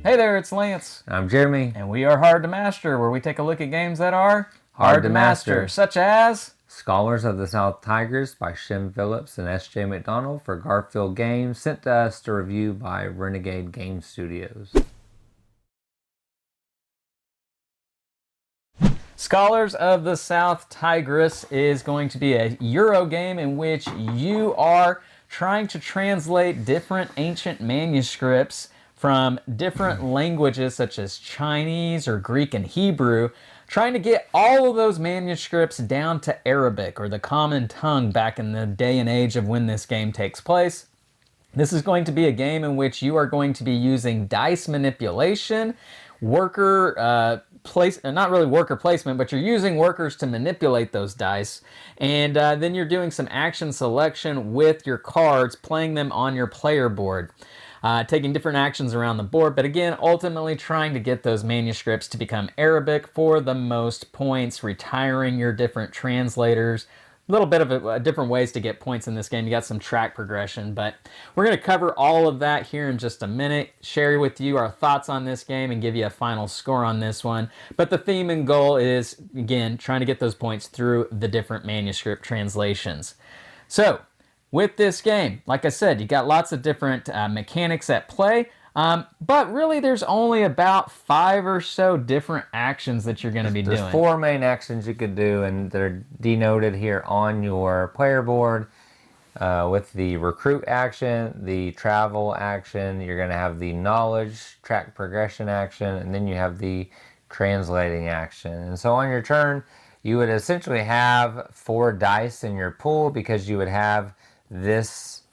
Hey there, it's Lance. I'm Jeremy. And we are Hard to Master, where we take a look at games that are hard to master, such as Scholars of the South Tigris by Shem Phillips and S.J. McDonald for Garphill Games, sent to us to review by Renegade Game Studios. Scholars of the South Tigris is going to be a Euro game in which you are trying to translate different ancient manuscripts from different languages such as Chinese or Greek and Hebrew, trying to get all of those manuscripts down to Arabic, or the common tongue back in the day and age of when this game takes place. This is going to be a game in which you are going to be using dice manipulation, not really worker placement, but you're using workers to manipulate those dice, and then you're doing some action selection with your cards, playing them on your player board. Taking different actions around the board, but again, ultimately trying to get those manuscripts to become Arabic for the most points, retiring your different translators. A little bit of different ways to get points in this game. You got some track progression, but we're going to cover all of that here in just a minute, share with you our thoughts on this game, and give you a final score on this one. But the theme and goal is, again, trying to get those points through the different manuscript translations. So, with this game, like I said, you got lots of different mechanics at play, but really there's only about 5 or so different actions that you're going to be doing. There's 4 main actions you could do, and they're denoted here on your player board with the recruit action, the travel action, you're going to have the knowledge track progression action, and then you have the translating action. And so on your turn, you would essentially have 4 dice in your pool, because you would have this,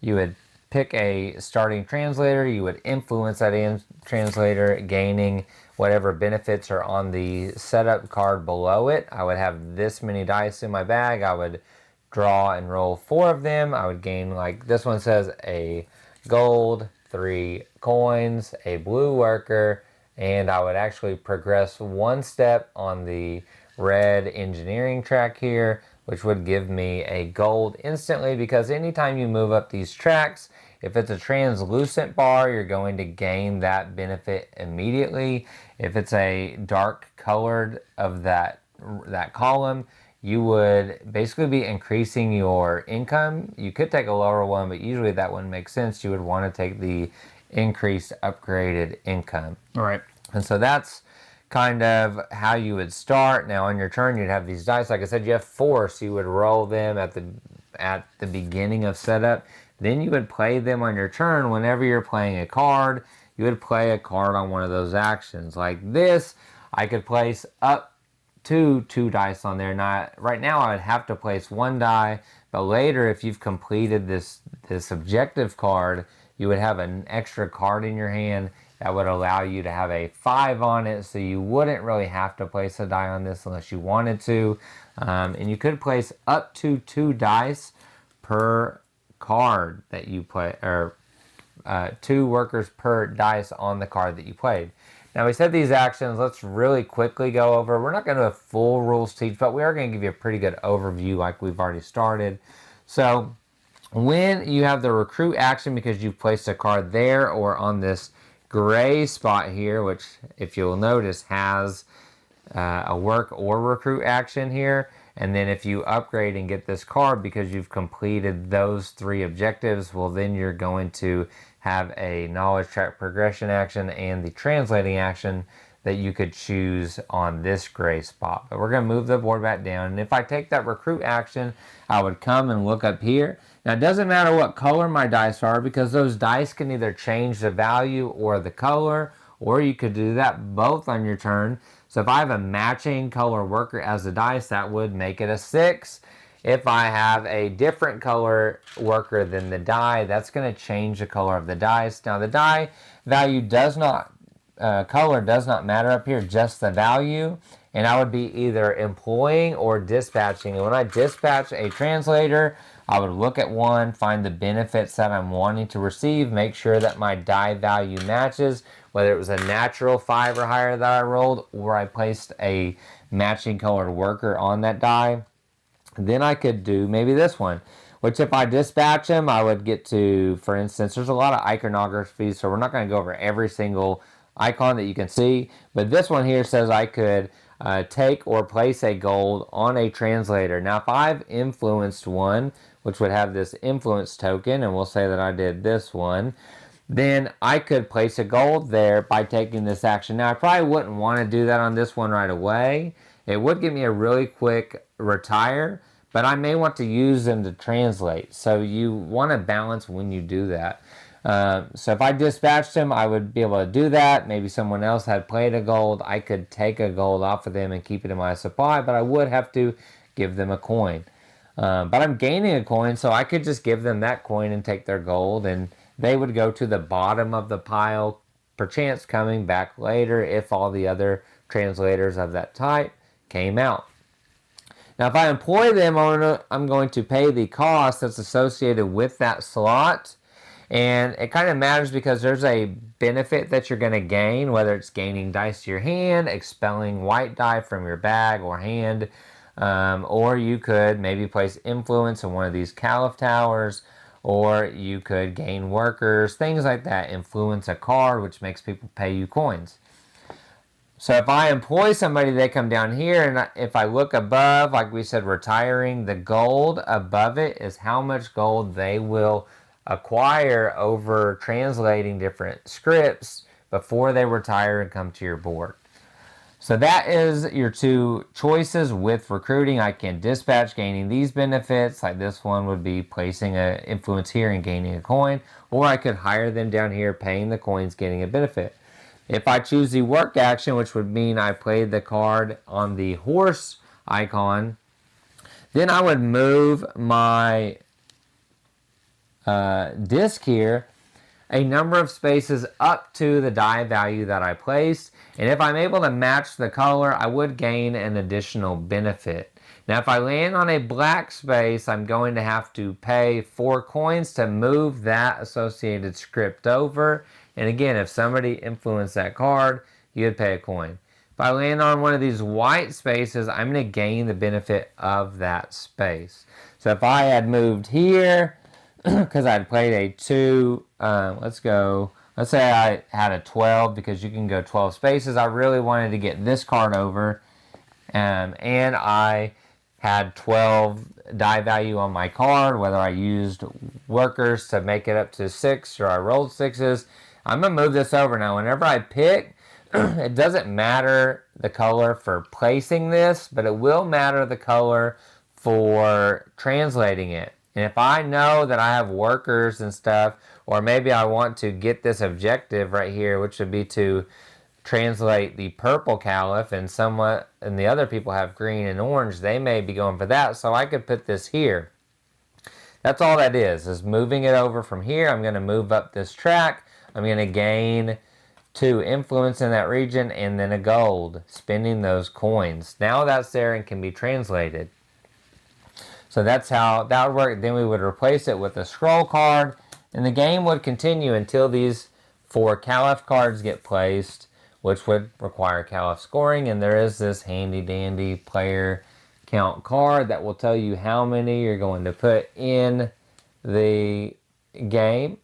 you would pick a starting translator, you would influence that translator, gaining whatever benefits are on the setup card below it. I would have this many dice in my bag. I would draw and roll 4 of them. I would gain, like this one says, a gold, 3 coins, a blue worker, and I would actually progress 1 step on the red engineering track here, which would give me a gold instantly, because anytime you move up these tracks, if it's a translucent bar, you're going to gain that benefit immediately. If it's a dark colored of that column, you would basically be increasing your income. You could take a lower one, but usually that one makes sense. You would want to take the increased upgraded income. All right. And so that's kind of how you would start. Now on your turn, you'd have these dice. Like I said, you have 4, so you would roll them at the beginning of setup. Then you would play them on your turn. Whenever you're playing a card, you would play a card on one of those actions. Like this, I could place up to 2 dice on there. Now, right now, I would have to place 1 die, but later, if you've completed this objective card, you would have an extra card in your hand that would allow you to have a 5 on it, so you wouldn't really have to place a die on this unless you wanted to. And you could place up to 2 dice per card that you play, or 2 workers per dice on the card that you played. Now, we said these actions, let's really quickly go over. We're not going to do a full rules teach, but we are going to give you a pretty good overview like we've already started. So, when you have the recruit action, because you've placed a card there or on this gray spot here, which if you'll notice has a work or recruit action here, and then if you upgrade and get this card because you've completed those 3 objectives, well, then you're going to have a knowledge track progression action and the translating action that you could choose on this gray spot. But we're going to move the board back down, and if I take that recruit action, I would come and look up here. Now, it doesn't matter what color my dice are, because those dice can either change the value or the color, or you could do that both on your turn. So if I have a matching color worker as a dice, that would make it a 6. If I have a different color worker than the die, that's going to change the color of the dice. Now, the die value does not, color does not matter up here, just the value. And I would be either employing or dispatching. And when I dispatch a translator, I would look at one, find the benefits that I'm wanting to receive, make sure that my die value matches, whether it was a natural 5 or higher that I rolled, or I placed a matching colored worker on that die. Then I could do maybe this one. which if I dispatch them, I would get to, for instance, there's a lot of iconography, so we're not going to go over every single icon that you can see, but this one here says I could take or place a gold on a translator. Now, if I've influenced one, which would have this influence token, and we'll say that I did this one, then I could place a gold there by taking this action. Now, I probably wouldn't want to do that on this one right away. It would give me a really quick retire, but I may want to use them to translate. So you want to balance when you do that. So if I dispatched them, I would be able to do that. Maybe someone else had played a gold. I could take a gold off of them and keep it in my supply, but I would have to give them a coin. But I'm gaining a coin, so I could just give them that coin and take their gold, and they would go to the bottom of the pile, perchance coming back later if all the other translators of that type came out. Now, if I employ them, I'm going to pay the cost that's associated with that slot. And it kind of matters because there's a benefit that you're going to gain, whether it's gaining dice to your hand, expelling white die from your bag or hand, or you could maybe place influence in one of these Caliph towers, or you could gain workers, things like that, influence a card, which makes people pay you coins. So if I employ somebody, they come down here, and if I look above, like we said, retiring, the gold above it is how much gold they will acquire over translating different scripts before they retire and come to your board. So that is your two choices with recruiting. I can dispatch gaining these benefits, like this one would be placing an influence here and gaining a coin, or I could hire them down here, paying the coins, getting a benefit. If I choose the work action, which would mean I played the card on the horse icon, then I would move my disc here a number of spaces up to the die value that I placed. And if I'm able to match the color, I would gain an additional benefit. Now, if I land on a black space, I'm going to have to pay 4 coins to move that associated script over. And again, if somebody influenced that card, you would pay a coin. If I land on one of these white spaces, I'm going to gain the benefit of that space. So if I had moved here, because I'd played a 2, let's say I had a 12, because you can go 12 spaces. I really wanted to get this card over, and I had 12 die value on my card, whether I used workers to make it up to 6 or I rolled 6s. I'm going to move this over. Now, whenever I pick, it doesn't matter the color for placing this, but it will matter the color for translating it. And if I know that I have workers and stuff, or maybe I want to get this objective right here, which would be to translate the purple Caliph, and the other people have green and orange, they may be going for that, so I could put this here. That's all that is moving it over from here. I'm going to move up this track. I'm going to gain 2 influence in that region, and then a gold, spending those coins. Now that's there and can be translated. So that's how that would work. Then we would replace it with a scroll card, and the game would continue until these 4 Caliph cards get placed, which would require Caliph scoring. And there is this handy dandy player count card that will tell you how many you're going to put in the game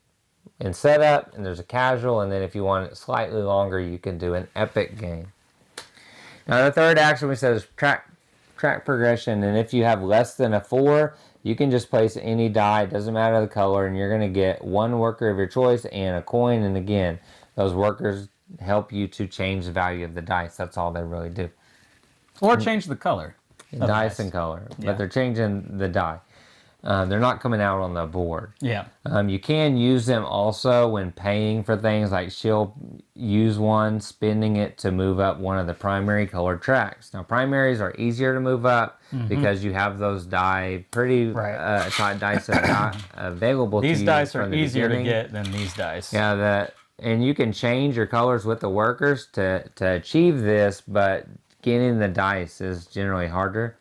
in setup. And there's a casual, and then if you want it slightly longer, you can do an epic game. Now the third action we said is track progression, and if you have less than a 4, you can just place any die, it doesn't matter the color, and you're going to get 1 worker of your choice and a coin. And again, those workers help you to change the value of the dice. That's all they really do. Or change the color. Dice and color, but they're changing the die. They're not coming out on the board. Yeah. You can use them also when paying for things, like she'll use one, spending it to move up one of the primary colored tracks. Now, primaries are easier to move up because you have those die dice available to you. These dice are easier to get than these dice. Yeah, and you can change your colors with the workers to achieve this, but getting the dice is generally harder.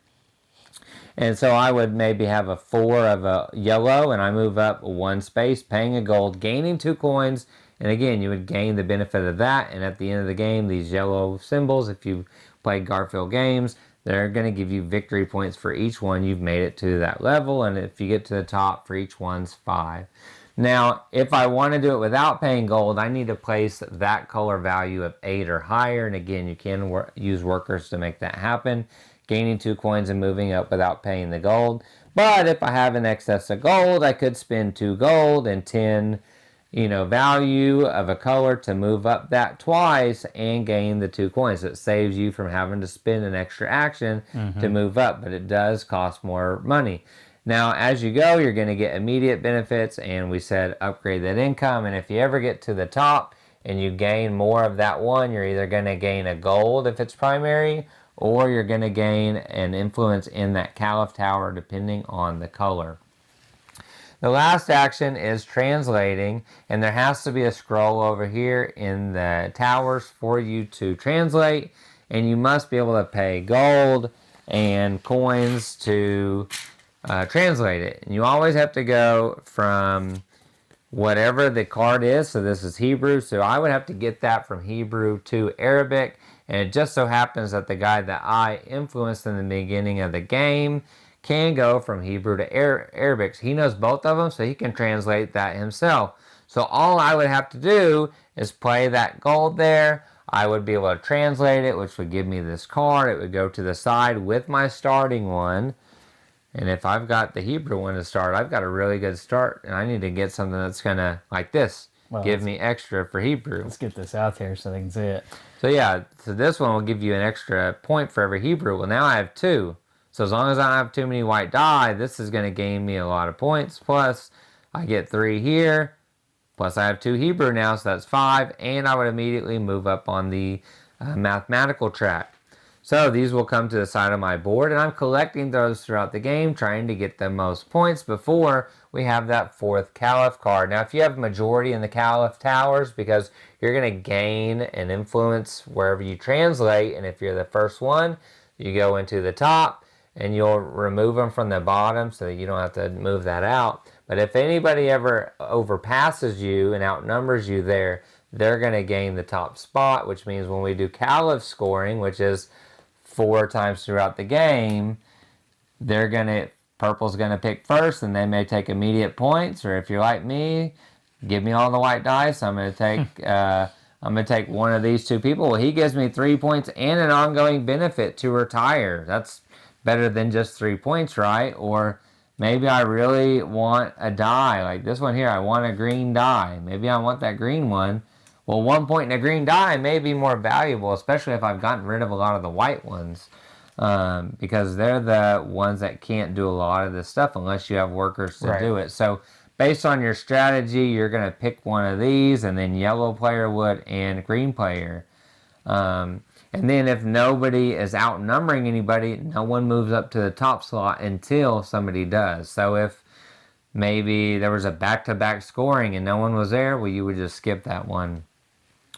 And so I would maybe have a 4 of a yellow, and I move up 1 space, paying a gold, gaining 2 coins. And again, you would gain the benefit of that. And at the end of the game, these yellow symbols, if you play Garphill games, they're going to give you victory points for each one. You've made it to that level, and if you get to the top, for each one's 5. Now, if I want to do it without paying gold, I need to place that color value of 8 or higher. And again, you can use workers to make that happen, gaining 2 coins and moving up without paying the gold. But if I have an excess of gold, I could spend 2 gold and 10 value of a color to move up that twice and gain the 2 coins. So it saves you from having to spend an extra action to move up, but it does cost more money. Now, as you go, you're going to get immediate benefits, and we said upgrade that income. And if you ever get to the top and you gain more of that one, you're either going to gain a gold if it's primary, or you're going to gain an influence in that Caliph Tower depending on the color. The last action is translating, and there has to be a scroll over here in the towers for you to translate, and you must be able to pay gold and coins to translate it. And you always have to go from whatever the card is. So this is Hebrew, so I would have to get that from Hebrew to Arabic, and it just so happens that the guy that I influenced in the beginning of the game can go from Hebrew to Arabic. He knows both of them, so he can translate that himself. So all I would have to do is play that gold there. I would be able to translate it, which would give me this card. It would go to the side with my starting one. And if I've got the Hebrew one to start, I've got a really good start. And I need to get something that's going to, like this, give me extra for Hebrew. Let's get this out there so they can see it. So yeah, so this one will give you an extra point for every Hebrew. Well, now I have 2. So as long as I don't have too many white die, this is going to gain me a lot of points. Plus, I get 3 here. Plus, I have 2 Hebrew now, so that's 5. And I would immediately move up on the mathematical track. So these will come to the side of my board, and I'm collecting those throughout the game, trying to get the most points before we have that 4th Caliph card. Now, if you have majority in the Caliph Towers, because you're going to gain an influence wherever you translate, and if you're the first one, you go into the top, and you'll remove them from the bottom so that you don't have to move that out. But if anybody ever overpasses you and outnumbers you there, they're going to gain the top spot, which means when we do Caliph scoring, which is 4 times throughout the game, purple's going to pick first, and they may take immediate points. Or if you're like me, give me all the white dice. I'm going to take one of these 2 people. Well, he gives me 3 points and an ongoing benefit to retire. That's better than just 3 points, right? Or maybe I really want a die, like this one here. I want a green die. Maybe I want that green one. Well, 1 point in a green die may be more valuable, especially if I've gotten rid of a lot of the white ones, because they're the ones that can't do a lot of this stuff unless you have workers to do it. So based on your strategy, you're going to pick one of these, and then yellow player would, and green player. And then if nobody is outnumbering anybody, no one moves up to the top slot until somebody does. So if maybe there was a back-to-back scoring and no one was there, well, you would just skip that one.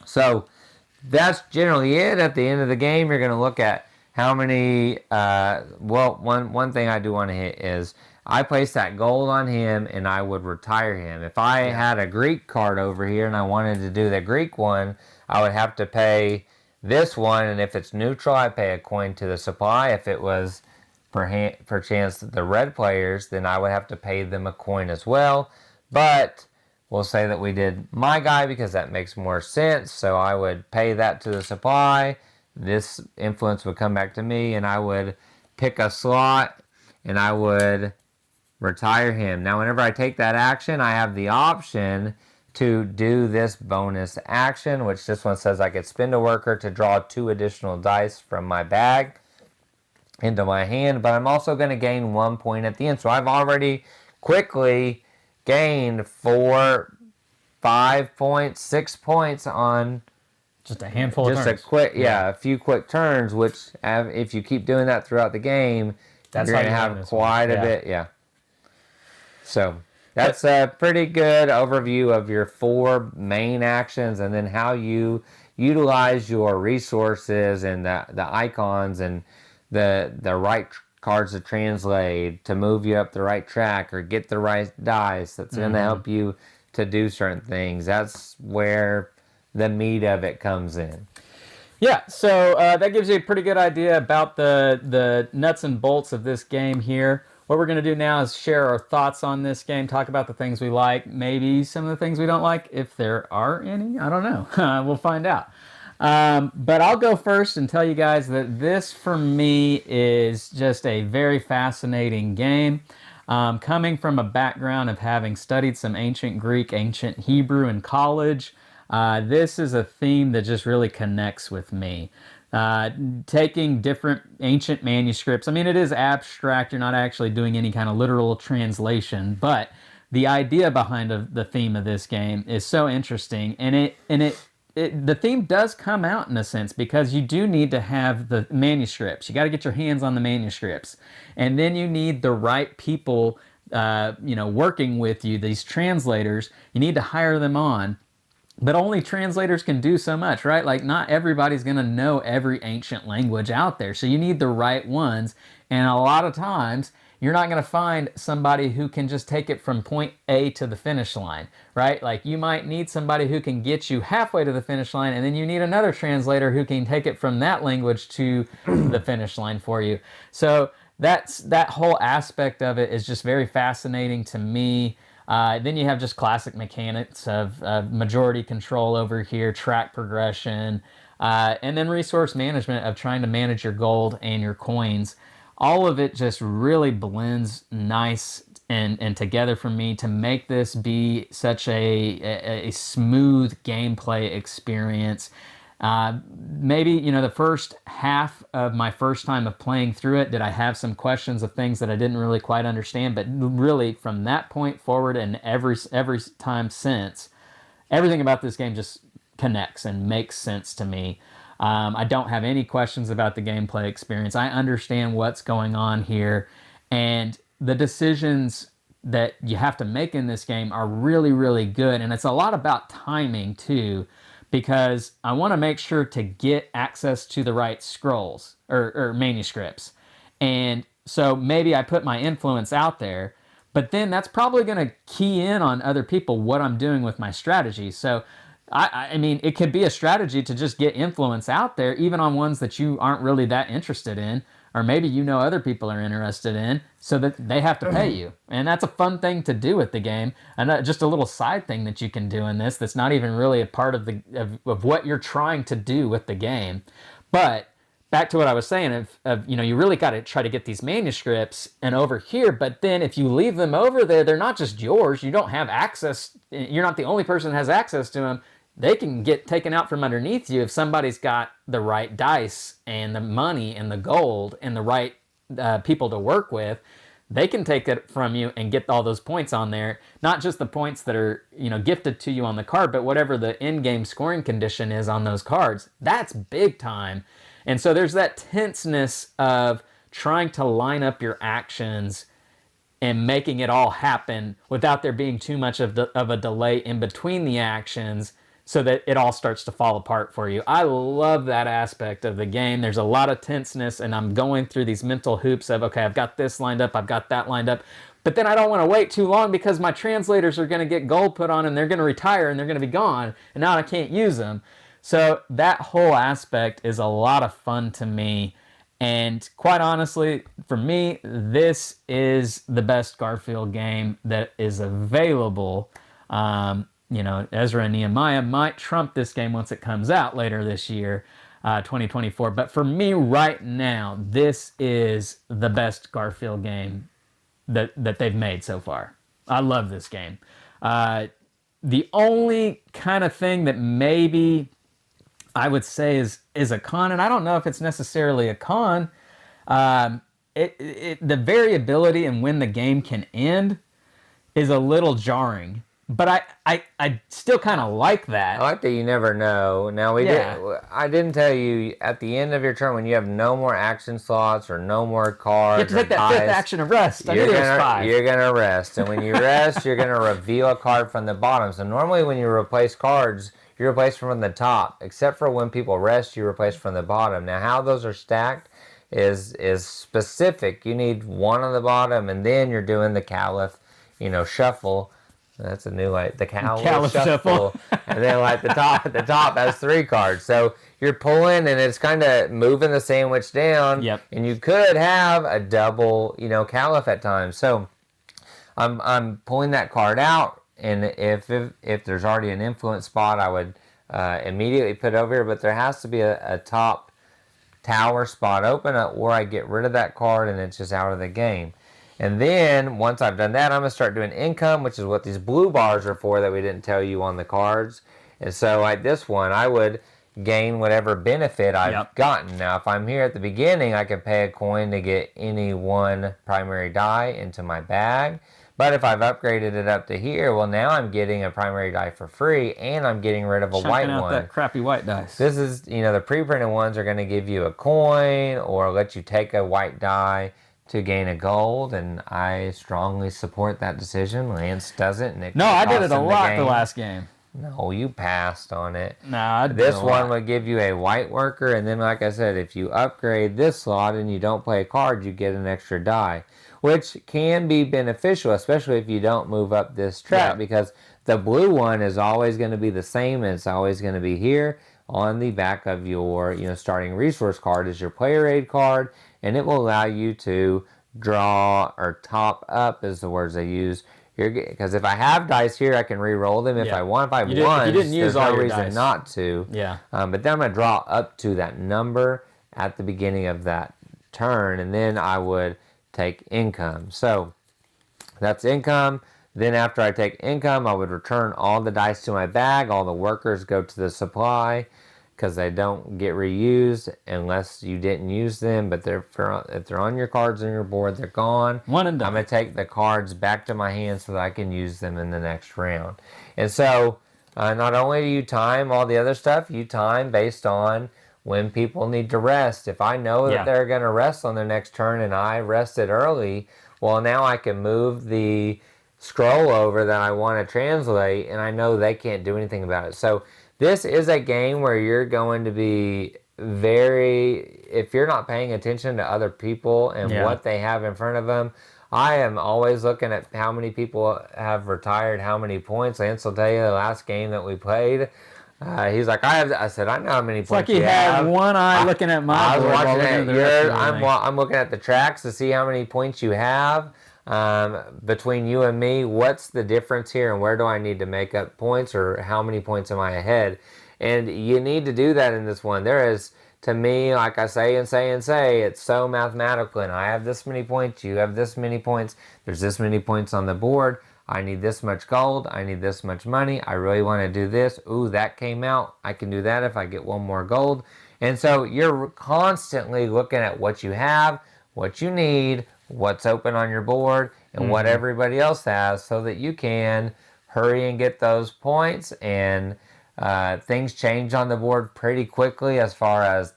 So that's generally it. At the end of the game, you're going to look at how many, one thing I do want to hit is I place that gold on him and I would retire him. If I had a Greek card over here and I wanted to do the Greek one, I would have to pay this one, and if it's neutral, I pay a coin to the supply. If it was perchance the red players, then I would have to pay them a coin as well. But we'll say that we did my guy because that makes more sense. So I would pay that to the supply. This influence would come back to me, and I would pick a slot, and I would retire him. Now, whenever I take that action, I have the option to do this bonus action, which this one says I could spend a worker to draw 2 additional dice from my bag into my hand, but I'm also going to gain 1 point at the end. So I've already quickly gained 4, 5 points, 6 points on just a handful of turns. A few quick turns, which if you keep doing that throughout the game, you're going to have quite a bit. So that's a pretty good overview of your 4 main actions, and then how you utilize your resources and the icons and the right cards to translate to move you up the right track or get the right dice that's going to help you to do certain things. That's where the meat of it comes in. Yeah, so that gives you a pretty good idea about the nuts and bolts of this game here. What we're going to do now is share our thoughts on this game, talk about the things we like, maybe some of the things we don't like, if there are any. I don't know. We'll find out. But I'll go first and tell you guys that this, for me, is just a very fascinating game. Coming from a background of having studied some ancient Greek, ancient Hebrew in college, this is a theme that just really connects with me. Taking different ancient manuscripts, I mean, it is abstract. You're not actually doing any kind of literal translation, but the idea behind the theme of this game is so interesting, and the theme does come out in a sense because you do need to have the manuscripts. You got to get your hands on the manuscripts, and then you need the right people, working with you. These translators, you need to hire them on. But only translators can do so much, right? Like, not everybody's going to know every ancient language out there. So you need the right ones. And a lot of times, you're not going to find somebody who can just take it from point A to the finish line, right? Like, you might need somebody who can get you halfway to the finish line, and then you need another translator who can take it from that language to the finish line for you. So that whole aspect of it is just very fascinating to me. Then you have just classic mechanics of majority control over here, track progression, and then resource management of trying to manage your gold and your coins. All of it just really blends nice and together for me to make this be such a smooth gameplay experience. Maybe, the first half of my first time of playing through it, did I have some questions of things that I didn't really quite understand, but really from that point forward and every time since, everything about this game just connects and makes sense to me. I don't have any questions about the gameplay experience. I understand what's going on here, and the decisions that you have to make in this game are really, really good, and it's a lot about timing too, because I want to make sure to get access to the right scrolls or manuscripts. And so maybe I put my influence out there, but then that's probably going to key in on other people what I'm doing with my strategy. So, I mean, it could be a strategy to just get influence out there, even on ones that you aren't really that interested in, or maybe other people are interested in, so that they have to pay you. And that's a fun thing to do with the game, and just a little side thing that you can do in this that's not even really a part of what you're trying to do with the game. But back to what I was saying, you really got to try to get these manuscripts and over here, but then if you leave them over there, they're not just yours. You don't have access. You're not the only person that has access to them. They can get taken out from underneath you if somebody's got the right dice and the money and the gold and the right people to work with. They can take it from you and get all those points on there. Not just the points that are gifted to you on the card, but whatever the in-game scoring condition is on those cards. That's big time. And so there's that tenseness of trying to line up your actions and making it all happen without there being too much of a delay in between the actions, so that it all starts to fall apart for you. I love that aspect of the game. There's a lot of tenseness, and I'm going through these mental hoops of, okay, I've got this lined up, I've got that lined up, but then I don't want to wait too long because my translators are going to get gold put on and they're going to retire and they're going to be gone, and now I can't use them. So that whole aspect is a lot of fun to me, and quite honestly, for me, this is the best Garphill game that is available. Ezra and Nehemiah might trump this game once it comes out later this year, 2024. But for me right now, this is the best Garphill game that they've made so far. I love this game. The only kind of thing that maybe I would say is a con, and I don't know if it's necessarily a con, the variability in when the game can end is a little jarring. But I still kind of like that. I like that you never know. Now, I didn't tell you, at the end of your turn, when you have no more action slots or no more cards, you have to take that fifth action of rest. You're going to rest. And when you rest, you're going to reveal a card from the bottom. So normally when you replace cards, you replace from the top. Except for when people rest, you replace from the bottom. Now, how those are stacked is specific. You need one on the bottom, and then you're doing the Caliph, shuffle. That's a new, like, the cow Shuffle. and then like the top has 3 cards. So you're pulling and it's kind of moving the sandwich down. Yep. And you could have a double, Caliph at times. So I'm pulling that card out, and if there's already an influence spot, I would immediately put it over here. But there has to be a top tower spot open or I get rid of that card and it's just out of the game. And then once I've done that, I'm going to start doing income, which is what these blue bars are for that we didn't tell you on the cards. And so like this one, I would gain whatever benefit I've gotten. Now, if I'm here at the beginning, I can pay a coin to get any one primary die into my bag. But if I've upgraded it up to here, well, now I'm getting a primary die for free, and I'm getting rid of a white out one. That crappy white dice. This is, the pre-printed ones are going to give you a coin or let you take a white die to gain a gold, and I strongly support that decision. Lance doesn't. And no, I did it a lot the last game. No, you passed on it. No, this one would give you a white worker, and then, like I said, if you upgrade this slot and you don't play a card, you get an extra die, which can be beneficial, especially if you don't move up this track, because the blue one is always going to be the same, and it's always going to be here on the back of your starting resource card is your player aid card, and it will allow you to draw or top up is the words I use. Because if I have dice here, I can re-roll them if I want. If I want, there's no reason not to. Yeah. But then I'm going to draw up to that number at the beginning of that turn, and then I would take income. So that's income. Then after I take income, I would return all the dice to my bag. All the workers go to the supply because they don't get reused unless you didn't use them. But if they're on your cards on your board, they're gone. One and done. I'm going to take the cards back to my hand so that I can use them in the next round. And so not only do you time all the other stuff, you time based on when people need to rest. If I know that they're going to rest on their next turn and I rested early, well, now I can move the scroll over that I want to translate, and I know they can't do anything about it. So this is a game where you're going to be if you're not paying attention to other people and what they have in front of them. I am always looking at how many people have retired, how many points. Lance will tell you the last game that we played. He's like, I said, I know how many points you have. It's like he had one eye looking at my board while looking at the rest of I'm looking at the tracks to see how many points you have. Between you and me, what's the difference here, and where do I need to make up points, or how many points am I ahead? And you need to do that in this one. There is, to me, like I say, it's so mathematical, and I have this many points, you have this many points, there's this many points on the board, I need this much gold, I need this much money, I really want to do this, ooh, that came out, I can do that if I get one more gold. And so you're constantly looking at what you have, what you need, what's open on your board, and what everybody else has, so that you can hurry and get those points. And things change on the board pretty quickly, as far as,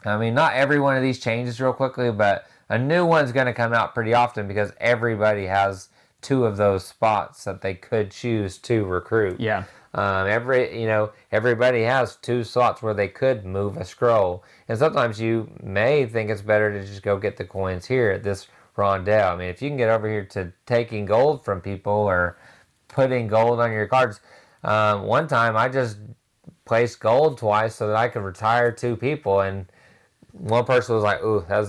not every one of these changes real quickly, but a new one's going to come out pretty often because everybody has 2 of those spots that they could choose to recruit. Yeah. Everybody has 2 slots where they could move a scroll. And sometimes you may think it's better to just go get the coins here at this rondel. If you can get over here to taking gold from people or putting gold on your cards. One time I just placed gold twice so that I could retire 2 people, and one person was like, ooh, that was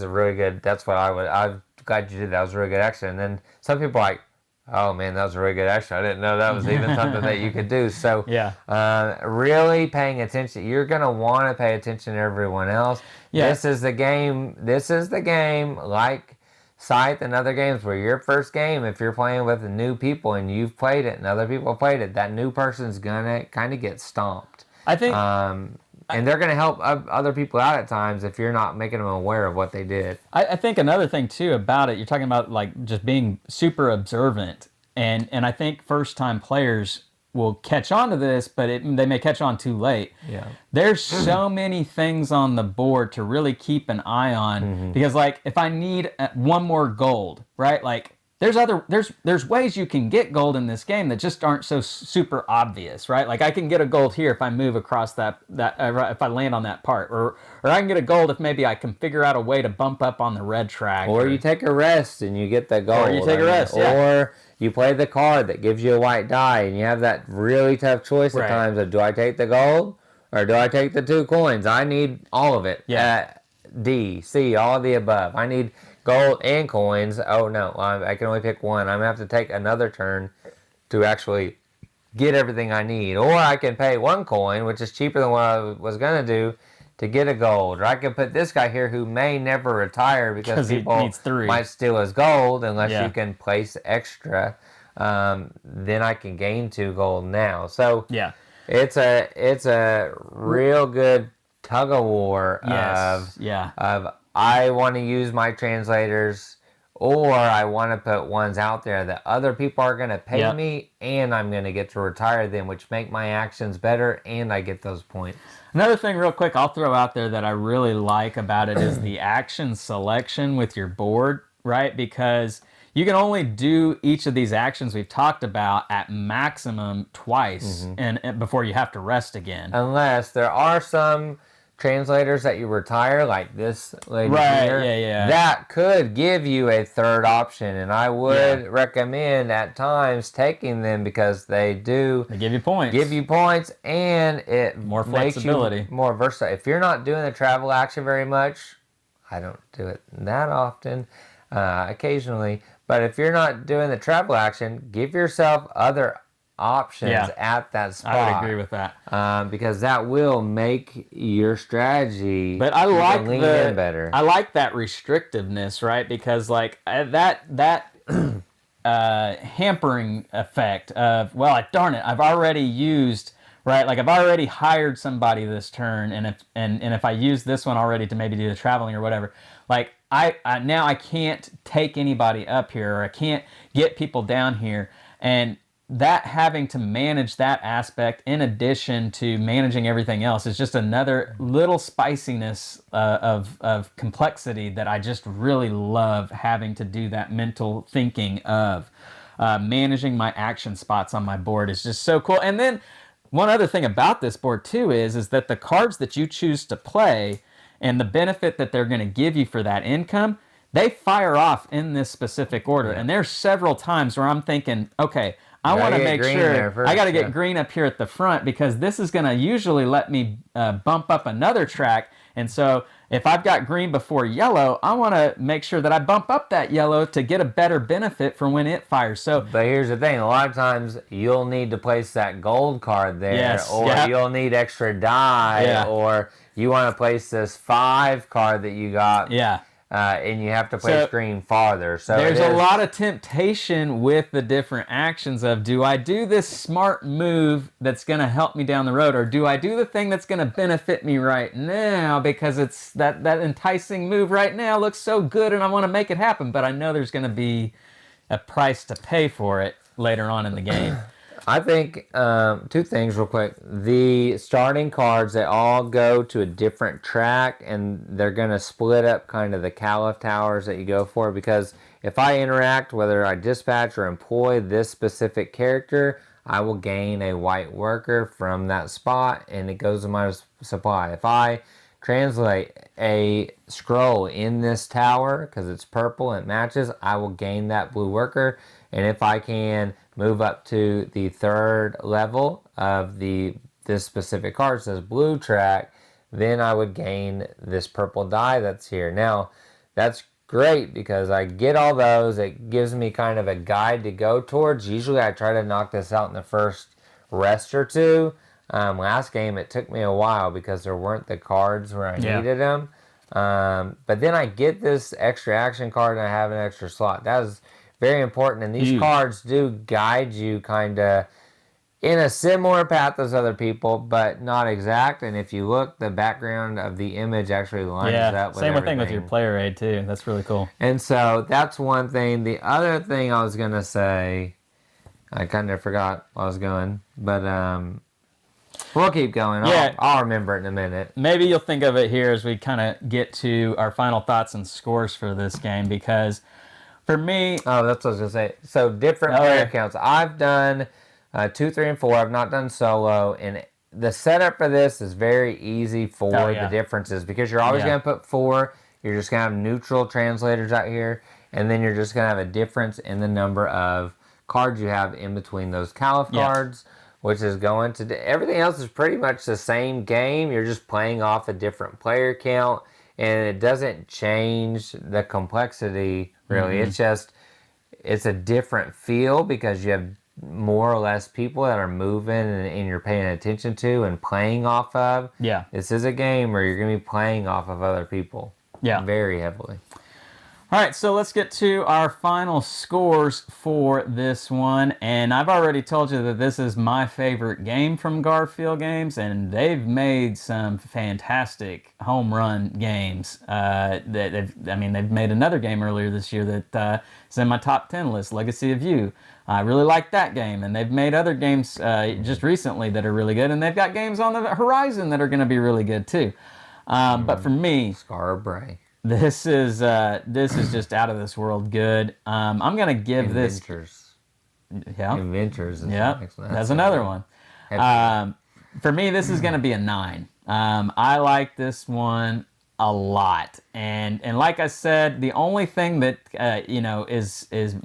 that's what I'm glad you did, that was a really good action. And then some people are like, oh man, that was a really good action, I didn't know that was even something that you could do. So really paying attention. You're going to want to pay attention to everyone else. This is the game like Scythe and other games where your first game, if you're playing with new people and you've played it and other people have played it, that new person's gonna kind of get stomped. I think, and they're gonna help other people out at times if you're not making them aware of what they did. I think another thing too about it, you're talking about like just being super observant, and I think first time players will catch on to this, but they may catch on too late. Yeah. There's so many things on the board to really keep an eye on, because like if I need one more gold, right? Like there's ways you can get gold in this game that just aren't so super obvious, right? Like I can get a gold here if I move across that if I land on that part, or I can get a gold if maybe I can figure out a way to bump up on the red track, or you take a rest and you get the gold. Or you take a rest, or you play the card that gives you a white die, and you have that really tough choice at times of, do I take the gold or do I take the 2 coins? I need all of it. Yeah. D, C, all of the above. I need gold and coins. Oh no, I can only pick one. I'm gonna have to take another turn to actually get everything I need. Or I can pay 1 coin, which is cheaper than what I was gonna do, to get a gold. Or I can put this guy here who may never retire because people might steal his gold unless you can place extra. Then I can gain 2 gold now. So it's a real good tug of war of I want to use my translators, or I want to put ones out there that other people are going to pay me, and I'm going to get to retire them, which make my actions better, and I get those points. Another thing real quick I'll throw out there that I really like about it is the action selection with your board, right? Because you can only do each of these actions we've talked about at maximum twice and before you have to rest again. Unless there are some translators that you retire, like this lady here, that could give you a 3rd option, and I would recommend at times taking them because they give you points, and it more flexibility, makes you more versatile. If you're not doing the travel action very much, I don't do it that often, occasionally, but if you're not doing the travel action, give yourself other options at that spot. I would agree with that, because that will make your strategy. But I like lean in better. I like that restrictiveness, right? Because like that hampering effect of, well, darn it, I've already used, right? Like I've already hired somebody this turn, and if I use this one already to maybe do the traveling or whatever, like I now I can't take anybody up here, or I can't get people down here, and that having to manage that aspect in addition to managing everything else is just another little spiciness of complexity that I just really love having to do. That mental thinking of managing my action spots on my board is just so cool. And then one other thing about this board too is that the cards that you choose to play and the benefit that they're going to give you for that income, they fire off in this specific order. And there's several times where I'm thinking, okay, I want to make sure I got to get green up here at the front, because this is going to usually let me bump up another track. And so if I've got green before yellow, I want to make sure that I bump up that yellow to get a better benefit for when it fires. So, but here's the thing: a lot of times you'll need to place that gold card there, or you'll need extra die, or you want to place this 5 card that you got. And you have to place green farther. So there's a lot of temptation with the different actions of, do I do this smart move that's going to help me down the road, or do I do the thing that's going to benefit me right now because it's that enticing move right now looks so good and I want to make it happen, but I know there's going to be a price to pay for it later on in the game. I think 2 things real quick. The starting cards, they all go to a different track, and they're going to split up kind of the Caliph towers that you go for, because if I interact, whether I dispatch or employ this specific character, I will gain a white worker from that spot, and it goes to my supply. If I translate a scroll in this tower, because it's purple and it matches, I will gain that blue worker. And if I can move up to the 3rd level of this specific card, says blue track, then I would gain this purple die that's here. Now, that's great because I get all those. It gives me kind of a guide to go towards. Usually I try to knock this out in the first rest or 2. Last game it took me a while because there weren't the cards where I needed them. But then I get this extra action card and I have an extra slot. That is very important, and these cards do guide you kind of in a similar path as other people, but not exact. And if you look, the background of the image actually lines up with everything. Same thing with your player aid too. That's really cool. And so that's one thing. The other thing I was gonna say, I kind of forgot where I was going, but we'll keep going. I'll remember it in a minute. Maybe you'll think of it here as we kind of get to our final thoughts and scores for this game, because for me... Oh, that's what I was going to say. So, different player counts. I've done 2, 3, and 4. I've not done solo. And the setup for this is very easy for the differences, because you're always going to put 4. You're just going to have neutral translators out here. And then you're just going to have a difference in the number of cards you have in between those Caliph cards, which is going to... Everything else is pretty much the same game. You're just playing off a different player count, and it doesn't change the complexity, really. It's just... It's a different feel because you have more or less people that are moving and you're paying attention to and playing off of. Yeah. This is a game where you're going to be playing off of other people. Yeah. Very heavily. All right, so let's get to our final scores for this one. And I've already told you that this is my favorite game from Garphill Games, and they've made some fantastic home run games. They've made another game earlier this year that is in my top 10 list, Legacy of You. I really like that game, and they've made other games just recently that are really good, and they've got games on the horizon that are going to be really good too. But for me, Scarbray. This is just out of this world good. I'm gonna give Inventors. this. Yeah. Inventors. Is Yeah. the next one. That's another one. For me, this is gonna be a 9. I like this one a lot, and like I said, the only thing that is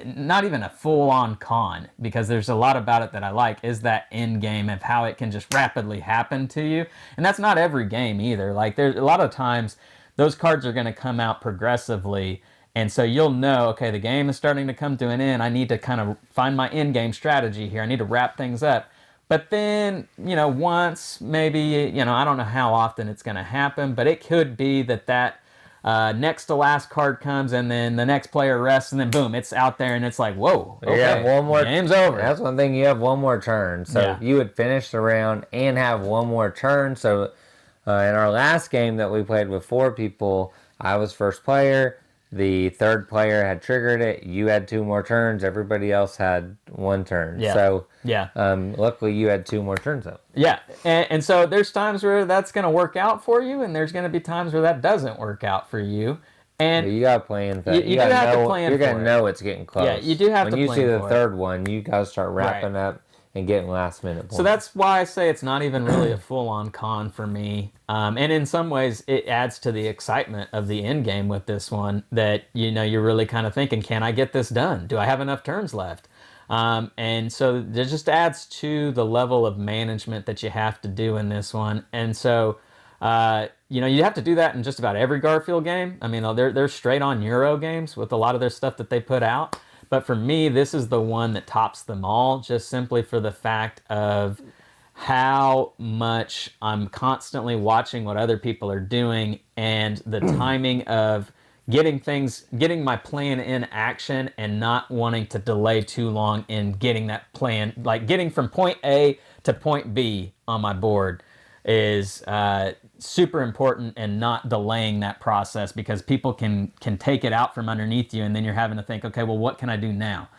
not even a full-on con, because there's a lot about it that I like, is that end game of how it can just rapidly happen to you, and that's not every game either. Like, there's a lot of times those cards are going to come out progressively, and so you'll know, okay, the game is starting to come to an end. I need to kind of find my end game strategy here. I need to wrap things up. But then, once, maybe, I don't know how often it's going to happen, but it could be that next to last card comes, and then the next player rests, and then boom, it's out there, and it's like, whoa, okay, yeah, one more game's over. That's one thing, you have one more turn. So you would finish the round and have one more turn. So in our last game that we played with 4 people, I was first player. The third player had triggered it. You had 2 more turns. Everybody else had 1 turn. Yeah. So yeah. Luckily, you had 2 more turns up. Yeah, and so there's times where that's going to work out for you, and there's going to be times where that doesn't work out for you. And but you got to plan for that. You do have to plan for it. You're going to know it's getting close. Yeah, you do have to plan for it. When you see the third one, you got to start wrapping up and getting last minute points. So that's why I say it's not even really a full-on con for me. And in some ways, it adds to the excitement of the end game with this one, that you're really kind of thinking, can I get this done? Do I have enough turns left? And so it just adds to the level of management that you have to do in this one. And so, you have to do that in just about every Garphill game. I mean, they're straight on Euro games with a lot of their stuff that they put out. But for me, this is the one that tops them all, just simply for the fact of how much I'm constantly watching what other people are doing, and the timing of getting my plan in action and not wanting to delay too long in getting that plan, like getting from point A to point B on my board is super important, and not delaying that process, because people can take it out from underneath you, and then you're having to think, okay, well, what can I do now?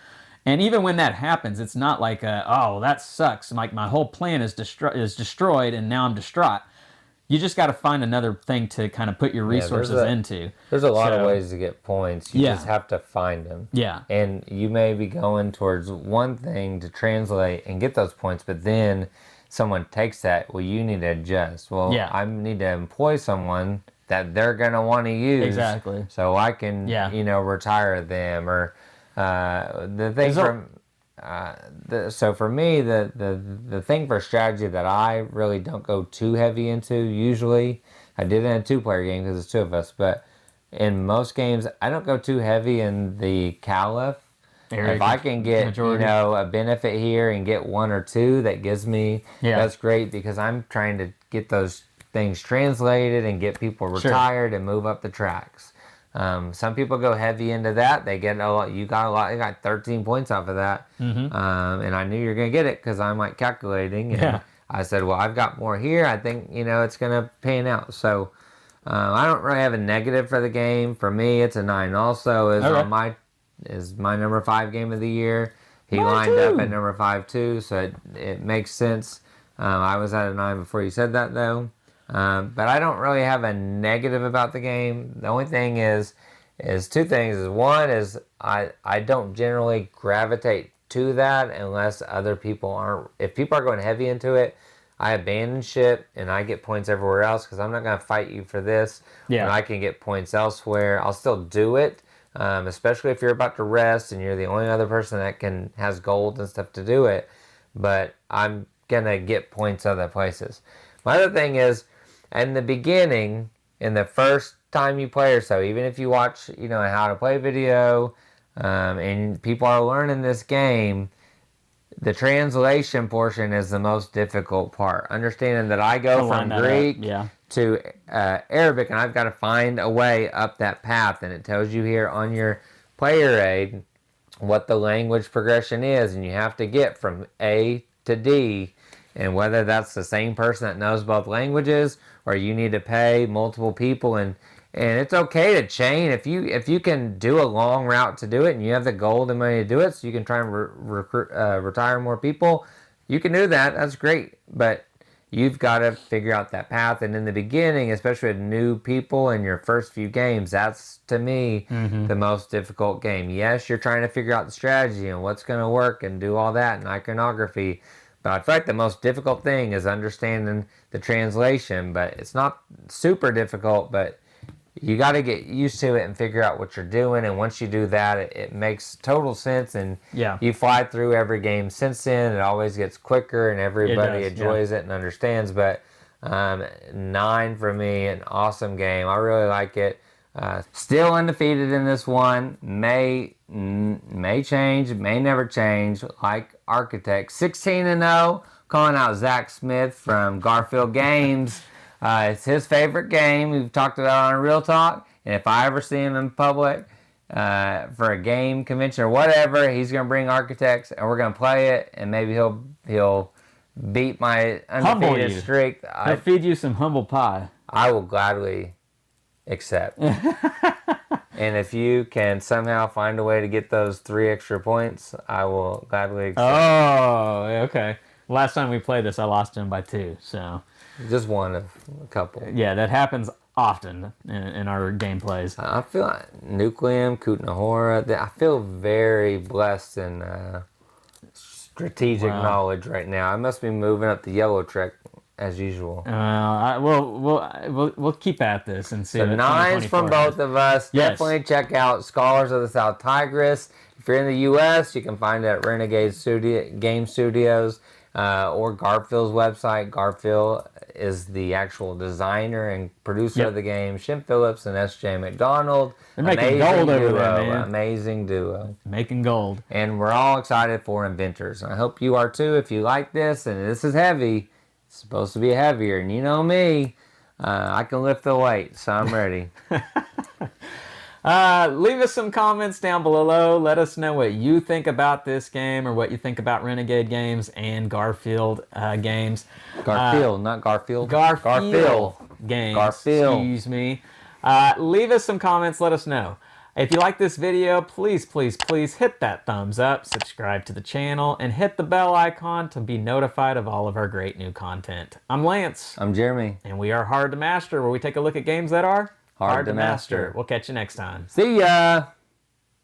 And even when that happens, it's not like, oh, that sucks, like my whole plan is destroyed and now I'm distraught. You just got to find another thing to kind of put your resources into. There's a lot of ways to get points. You just have to find them. Yeah. And you may be going towards one thing to translate and get those points, but then someone takes that, well, you need to adjust. Well, I need to employ someone that they're going to want to use. Exactly. So I can, retire them, or the thing so for me, the thing for strategy that I really don't go too heavy into, usually, I did in a 2-player game because it's 2 of us, but in most games, I don't go too heavy in the Caliph. If I can get, a benefit here and get 1 or 2 that gives me, that's great, because I'm trying to get those things translated and get people retired and move up the tracks. Some people go heavy into that. They get a lot. You got 13 points off of that. And I knew you were going to get it because I'm like calculating. And I said, well, I've got more here. I think, it's going to pan out. So I don't really have a negative for the game. For me, it's a 9 also. Is my number 5 game of the year. He lined up at number 5 too. So it makes sense. I was at a 9 before you said that, though. But I don't really have a negative about the game. The only thing is 2 things. One is I don't generally gravitate to that unless other people aren't. If people are going heavy into it, I abandon ship and I get points everywhere else, because I'm not going to fight you for this. When I can get points elsewhere. I'll still do it, especially if you're about to rest and you're the only other person that has gold and stuff to do it. But I'm gonna get points other places. My other thing is, in the beginning, in the first time you play or so, even if you watch, how to play video, and people are learning this game, the translation portion is the most difficult part. Understanding that I go from Greek to Arabic, and I've got to find a way up that path, and it tells you here on your player aid what the language progression is, and you have to get from A to D, and whether that's the same person that knows both languages or you need to pay multiple people, and it's okay to chain if you can do a long route to do it and you have the gold and money to do it, so you can try and retire more people. You can do that. That's great, but you've got to figure out that path. And in the beginning, especially with new people in your first few games, that's, to me, the most difficult game. Yes, you're trying to figure out the strategy and what's going to work and do all that and iconography, but I feel like the most difficult thing is understanding the translation. But it's not super difficult, but you got to get used to it and figure out what you're doing. And once you do that, it makes total sense. And you fly through every game since then. It always gets quicker and everybody enjoys it and understands. But 9 for me, an awesome game. I really like it. Still undefeated in this one. May change, may never change. Like Architect. 16-0. Calling out Zach Smith from Garphill Games. It's his favorite game. We've talked about it on Real Talk. And if I ever see him in public for a game convention or whatever, he's going to bring Architects and we're going to play it. And maybe he'll beat my undefeated streak. He'll feed you some humble pie. I will gladly accept. And if you can somehow find a way to get those 3 extra points, I will gladly accept. Oh, okay. Last time we played this, I lost him by 2, so... Just one of a couple. Yeah, that happens often in our gameplays. I feel like Nucleum, Kutnahora, I feel very blessed in strategic knowledge right now. I must be moving up the yellow track as usual. We'll keep at this and see. So 9s from both of us. Yes. Definitely check out Scholars of the South Tigris. If you're in the U.S., you can find it at Renegade Game Studios or Garphill's website. Garphill is the actual designer and producer of the game. Shem Phillips and S.J. McDonald. They're making gold over there, man. Amazing duo. Making gold. And we're all excited for Inventors. And I hope you are too. If you like this, and this is heavy, it's supposed to be heavier. And you know me, I can lift the weight, so I'm ready. Leave us some comments down below. Let us know what you think about this game or what you think about Renegade games and Garfield games. Garphill, not Garfield. Garphill games. Garphill. Excuse me. Leave us some comments. Let us know. If you like this video, please, please, please hit that thumbs up, subscribe to the channel, and hit the bell icon to be notified of all of our great new content. I'm Lance. I'm Jeremy. And we are Hard to Master, where we take a look at games that are Hard to master. We'll catch you next time. See ya!